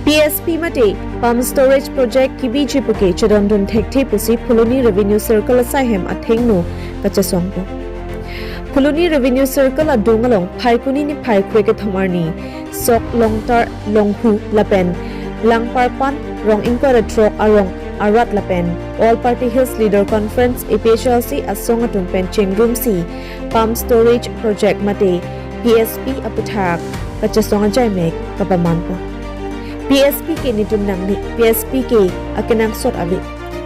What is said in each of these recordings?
PSP mate pump storage project ki biji puke chadondon thekthi pusi Phuloni revenue circle asahem athengno kachasongpo Phuloni revenue circle adungalong phaikuni ni phaikhwe ke thamarni sok longtar longhu lapen langparpan rong inkwara trok arong arat lapen all party hills leader conference APHLC asonga tumpen chengrum si pump storage project mate PSP aputhak kachasonga jaimek kapamanpo PSP ke nitum nangni PSP ke akenang sot avi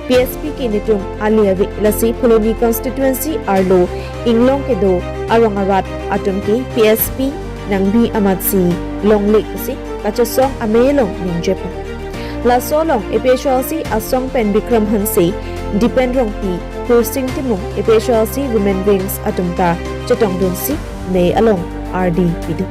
PSP ke nitum ali avi lasi Phuloni constituency arlo inglong ke do arongarat atum ke PSP nangbi amatsi longle si kachasong amelong ningjepo la solong APHLC asong pen Bikram Hansi depend rong pi kursing timung APHLC women wings atumta chetongdon si ne along RD pidu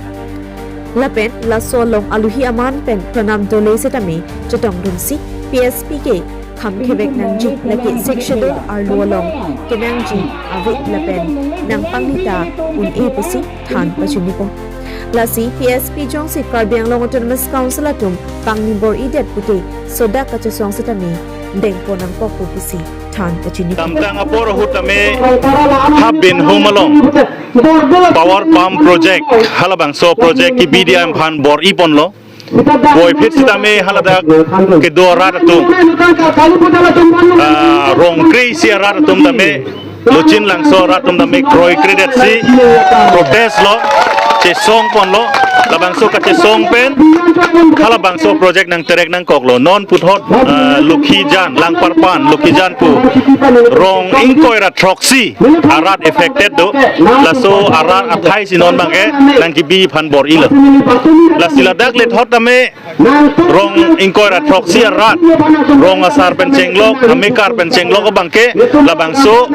Lapen la solong aluhi aman pen pranam dole setami chetong dunsi PSP ke kham khebek nangji laki section arlolong kenangji avik lapen nang pangnita un e pusi than pachunipo lasi PSP jongsi Karbiang Long Autonomous Council atum pangnibor idet puti soda kachasong setami dengpo nang pokpu pusi than pachunipo tamtang apor hutame habin homalong power pump project halabang so project ki BDM phan bor ipon lo boy phit sitame halada ke do raratum rong kri si raratum tame luchin langso ratum tame kroi credit si protest lo che song pon lo labang so ka che song pen halabang so project nang terek nang koklo non puthot lukhi jan lang parpan lukhi jan pu rong inkoira troxy arat affected do laso arat athai sinon bangke nang ki bi phan bor ilo la siladak le thot tame rong inkoira troxy arat rong asar pen chenglok amikar pen chenglok bangke labang so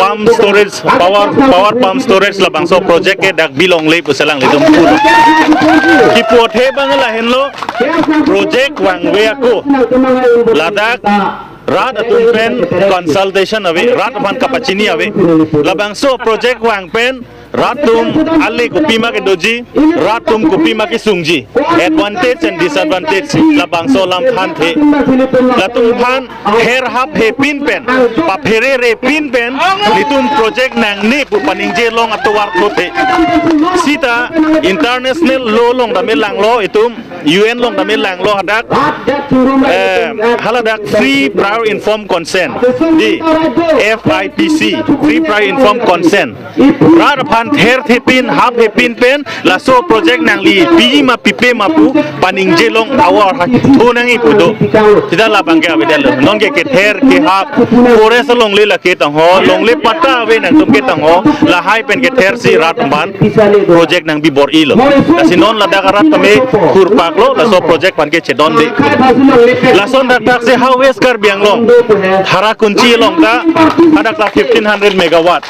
pump storage power pump storage labang so project ke dak bilong le puselang le dum ki pothe bangla henlo project wangwe ako ladak rat atum pen consultation ave rat ban kapachini ave labang so project wang pen ratum alle kupima ke doji ratum kupima ke sungji advantage and disadvantage labang so lam phan the latum phan her hap he pin pen pa phere re pin pen litum project nang ni pu paning je long atwar thothe sita international law long da melang lo itum UN long da melang lo hadak haladak free prior informed consent di FIPC free prior informed consent rat phan her thepin hap hepin pen la so project nang li pi ma pipe ma pu paning je long awar ha thonang i pudo sida la bangke abedel non ke ther ke hap forest long le la ke tang ho long le pata ave nang tum ke tang ho la hai pen ke ther si rat ban project nang bi bor ilo la sinon la dagarat tame kur pak lo la so project pan ke chedon de la son dak tak se how west kar biang long hara kunci long da ada 1500 megawatt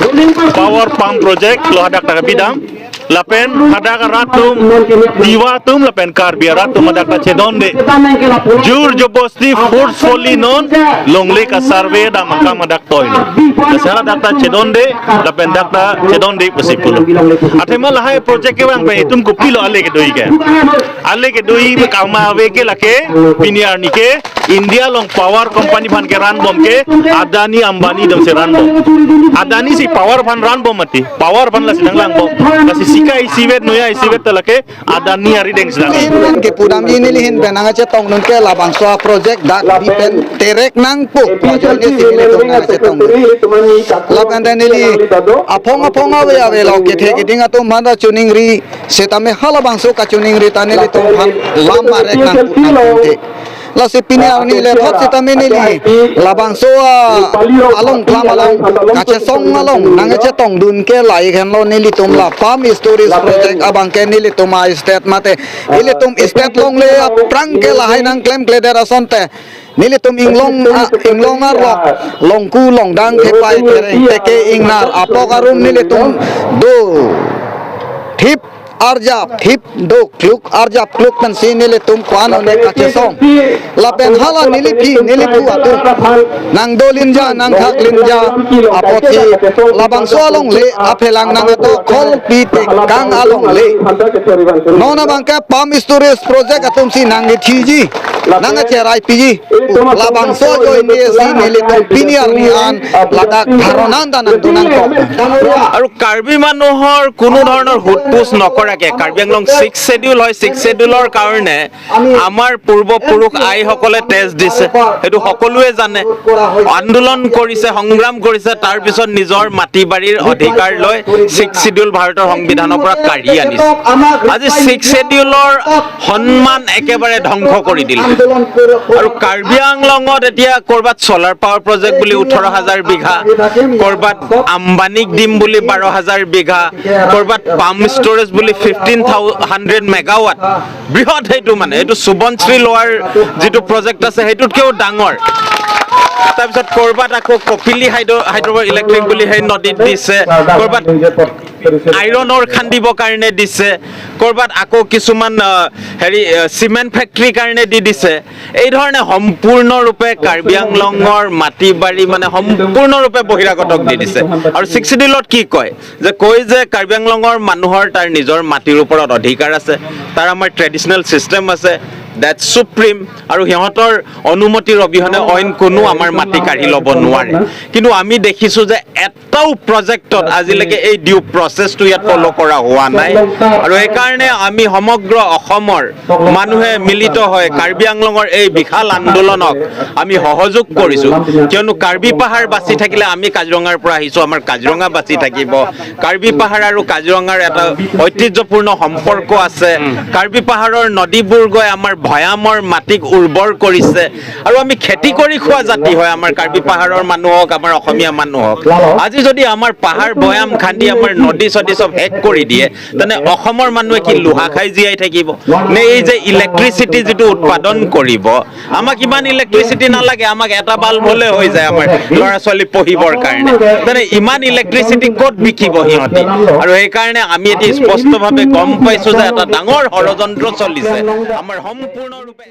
power pump project lo hadak tak bidang lapen hadak ratum diwatum lapen kar biaratum hadak tak chedon de jur jobosti forcefully non longle ka survey da makam hadak toy kesala dak tak chedon de lapen dak tak chedon de posipul atema lahai project ke bang pe tum ko pilo ale ke doi kauma ave ke lake piniar nike India long power company fan ke ran bom ke Adani Ambani dam se ran bom Adani si power fan ran bom mati power fan la sidang lang bom kasi sika isivet noya isivet talake Adani ari deng sidang ke pudam ini lihin benanga cetong nun ke labang soa project dak di pen terek nang pu project ni sini tu nang cetong laban dan ini apong ave lo ke the ke dinga tu manda chuning ri setame halabang so ka chuning ri taneli tu han lama rek nang pu la sepina ni le thot setame ni li labang so along klam along kache song along nang cetong dun ke lai khan lo ni li tum la farm stories project abang ke ni li tum a state mate ile tum state long le prang ke la hai nang claim ke dera sonte nili tum inglong ar long ku long dang ke pai te ke ingnar apokarum nili tum do thip arjap hip do kluk arjap kluk tan si nili tum kwan one kache song la pen hala nili pu atu nang do linja nang thak linja apoti labang so along le aphelang nang to khol pi te kang along le nona bangka pam storage project atum si nang thiji nang cherai piji labang so jo inde si nili tum pinial ni an ladak dharonan dan tunang ko আৰু কাৰ্বি মানুহৰ কোনো ধৰণৰ হুটপুচ নকৰাকে Karbi Anglong 6 schedule হয় 6 শেডিউলৰ কাৰণে আমাৰ পূৰ্বপুৰুষ আইসকলে তেজ দিছে সেইটো সকলোৱে জানে আন্দোলন কৰিছে সংগ্ৰাম কৰিছে তাৰ পিছত নিজৰ মাটি বাৰীৰ অধিকাৰ লৈ 6 শেডিউল ভাৰতৰ সংবিধানৰ পৰা কাঢ়ি আনিছে আজি 6 শেডিউলৰ সন্মান একেবাৰে ধ্বংস কৰি দিলে আৰু কাৰ্বি আংলঙত এতিয়া কৰবাত সোলাৰ পাৱাৰ প্ৰজেক্ট বুলি 18000 বিঘা কৰবাত আম্বানিক দিম বুলি 12000 বিঘা কৰবাত পাম ষ্টৰেজ বুলি 15100 মেগাৱাট বৃহৎ হেতু মানে এটো সুবনশ্ৰী লোৱাৰ যেটো প্ৰজেক্ট আছে হেতুতকেও ডাঙৰ তাৰপিছত কৰবাত আকৌ কপিলি হাইড্ৰ ইলেক্ট্ৰিক বুলি হে নদীত দিছে কৰবাত আইৰনৰ খান্দিব কাৰণে দিছে কৰবাত আকৌ কিছুমান হেৰি সিমেন্ট ফ্যাক্টৰী কাৰণে দিছে এই ধৰণে সম্পূৰ্ণৰূপে কাৰ্বি আংলঙৰ মাটি বাৰী মানে সম্পূৰ্ণৰূপে বহিৰাগতক দিছে আৰু 6 শিডিউলত কি কয় যে কাৰ্বি আংলঙৰ মানুহৰ তাৰ নিজৰ মাটিৰ ওপৰত অধিকাৰ আছে তাৰ আমাৰ ট্ৰেডিশনেল সিস্টেম আছে That's supreme আৰু হিহঁতৰ অনুমতিৰ অবিহনে অইন কোনো আমাৰ মাটি কাঢ়ি ল'ব নোৱাৰে কিন্তু আমি দেখিছো যে এটাও প্ৰজেক্টত আজিলৈকে এই ডিউ প্ৰসেছটো ইয়াত ফলো কৰা হোৱা নাই আৰু এই কাৰণে আমি সমগ্ৰ অসমৰ মানুহে মিলিত হয় কাৰ্বি আংলঙৰ এই বিশাল আন্দোলনক আমি সহযোগ কৰিছো কিয়নো কাৰ্বি পাহাৰ বাচি থাকিলে আমি কাজিৰঙাৰ পৰা আহিছো আমাৰ কাজিৰঙা বাচি থাকিব কাৰ্বি পাহাৰ আৰু কাজিৰঙাৰ এটা ঐতিহ্যপূৰ্ণ সম্পৰ্ক আছে কাৰ্বি পাহাৰৰ নদীবোৰ গৈ আমাৰ ভয়ামৰ মাটিক উৰ্বৰ কৰিছে আৰু আমি খেতি কৰি খোৱা জাতি হয় আমাৰ কাৰ্বি পাহাৰৰ মানুহক আমাৰ অসমীয়া মানুহক আজি যদি আমাৰ পাহাৰ ভয়াম খান্দি আমাৰ নদী সদী সব হেক কৰি দিয়ে তেনে অসমৰ মানুহে কি লোহা খাই জিয়াই থাকিব নে এই যে ইলেক্ট্ৰিচিটি যেটো উৎপাদন কৰিব আমাক ইমান ইলেক্ট্ৰিচিটি নালাগে আমাক এটা বাল্ব হলে হৈ যায় আমাৰ লৰা ছোৱালী পঢ়িবৰ কাৰণে তেনে ইমান ইলেক্ট্ৰিচিটি ক'ত বিকিব হিহঁতি আৰু এই কাৰণে আমি এটি স্পষ্টভাৱে গম পাইছো যে এটা ডাঙৰ ষড়যন্ত্ৰ চলিছে আমাৰ সম্পূৰ্ণৰূপে